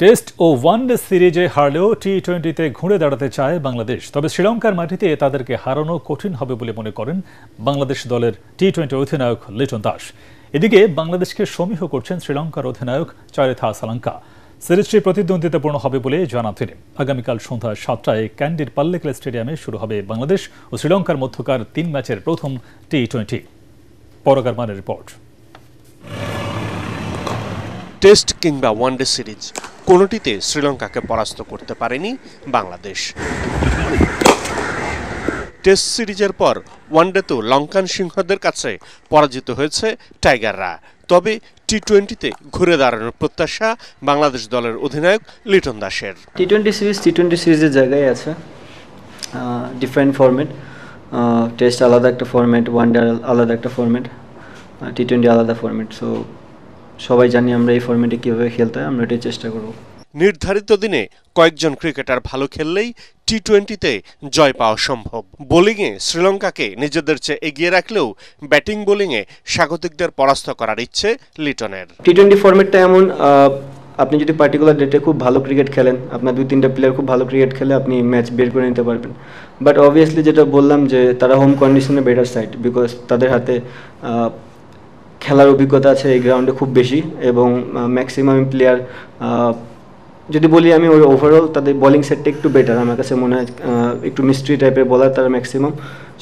Test ও one day সিরিজে হারলেও টি-20তে ঘুরে দাঁড়াতে চায় বাংলাদেশ। তবে শ্রীলঙ্কার মাটিতে তাদেরকে হারানো কঠিন হবে বলে মনে করেন বাংলাদেশ দলের টি-20 অধিনায়ক লিটন দাস। এদিকে বাংলাদেশকে সমীহ করছেন শ্রীলঙ্কার অধিনায়ক চারিথা আসালাঙ্কা। সিরিজটি প্রতিদ্বন্দ্বিতাপূর্ণ হবে বলে জানান তিনি। আগামীকাল সন্ধ্যা 7টায় ক্যান্ডির পাল্লেকেল স্টেডিয়ামে শুরু হবে বাংলাদেশ ও শ্রীলঙ্কার মধ্যকার 3 ম্যাচের প্রথম টি-20। পরগার মানের রিপোর্ট। টেস্ট কিংবা ওয়ানডে সিরিজ কোনোটিতে শ্রীলঙ্কাকে পরাস্ত করতে পারেনি বাংলাদেশ। টেস্ট সিরিজের পর ওয়ানডেতেও লঙ্কান সিংহদের কাছে পরাজিত হয়েছে টাইগাররা। তবে টি-20তে ঘুরে দাঁড়ানোর প্রত্যাশা বাংলাদেশ দলের অধিনায়ক লিটন দাসের। টি-20 সিরিজের জায়গায় আছে, ডিফারেন্ট ফরম্যাট। টেস্ট আলাদা একটা ফরম্যাট, ওয়ানডে আলাদা একটা ফরম্যাট, টি-20 আলাদা ফরম্যাট। সো সবাই জানি আমরা এই ফরম্যাটে কীভাবে খেলতে হয়, আমরা এটাই চেষ্টা করব। নির্ধারিত দিনে কয়েকজন ক্রিকেটার ভালো খেললেই টি-20তে জয় পাওয়া সম্ভব। বোলিংয়ে শ্রীলঙ্কাকে নিজেদের চেয়ে এগিয়ে রাখলেও ব্যাটিং বোলিংয়ে স্বাগতিকদের পরাস্ত করার ইচ্ছে লিটনের। টি-20 ফরম্যাটটা এমন, আপনি যদি পার্টিকুলার ডেটে খুব ভালো ক্রিকেট খেলেন, আপনার 2-3টা প্লেয়ার খুব ভালো ক্রিকেট খেলে আপনি ম্যাচ বের করে নিতে পারবেন। বাট অবভিয়াসলি যেটা বললাম যে তারা হোম কন্ডিশনে বেটার সাইড, বিকজ তাদের হাতে খেলার অভিজ্ঞতা আছে এই গ্রাউন্ডে খুব বেশি, এবং ম্যাক্সিমাম প্লেয়ার, যদি বলি আমি ওভারঅল তাদের বোলিং সেটটা একটু বেটার আমার কাছে মনে হয়। একটু মিস্ট্রি টাইপের বলার তারা ম্যাক্সিমাম।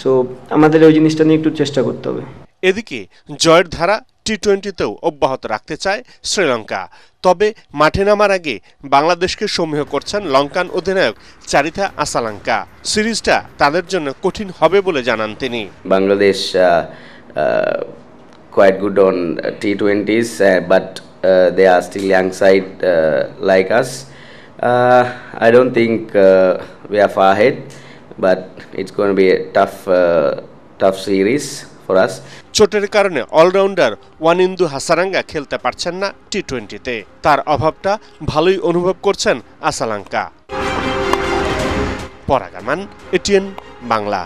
সো আমাদের ওই জিনিসটা নিয়ে একটু চেষ্টা করতে হবে। এদিকে জয়ের ধারা টি-20তেও অব্যাহত রাখতে চায় শ্রীলঙ্কা। তবে মাঠে নামার আগে বাংলাদেশকে সমীহ করছেন লঙ্কান অধিনায়ক চারিথা আসালাঙ্কা। সিরিজটা তাদের জন্য কঠিন হবে বলে জানান তিনি। Bangladesh quite good on T20s, but they are still young side like us. I don't think we are far ahead, but it's going to be a tough series for us. চোটের কারণে অলরাউন্ডার ওয়ানিন্দু হাসারাঙ্গা খেলতে পারছেন না টি-20তে। তার অভাবটা ভালোই অনুভব করছেন আসালাঙ্কা। পরাগামান, এটিএন বাংলা।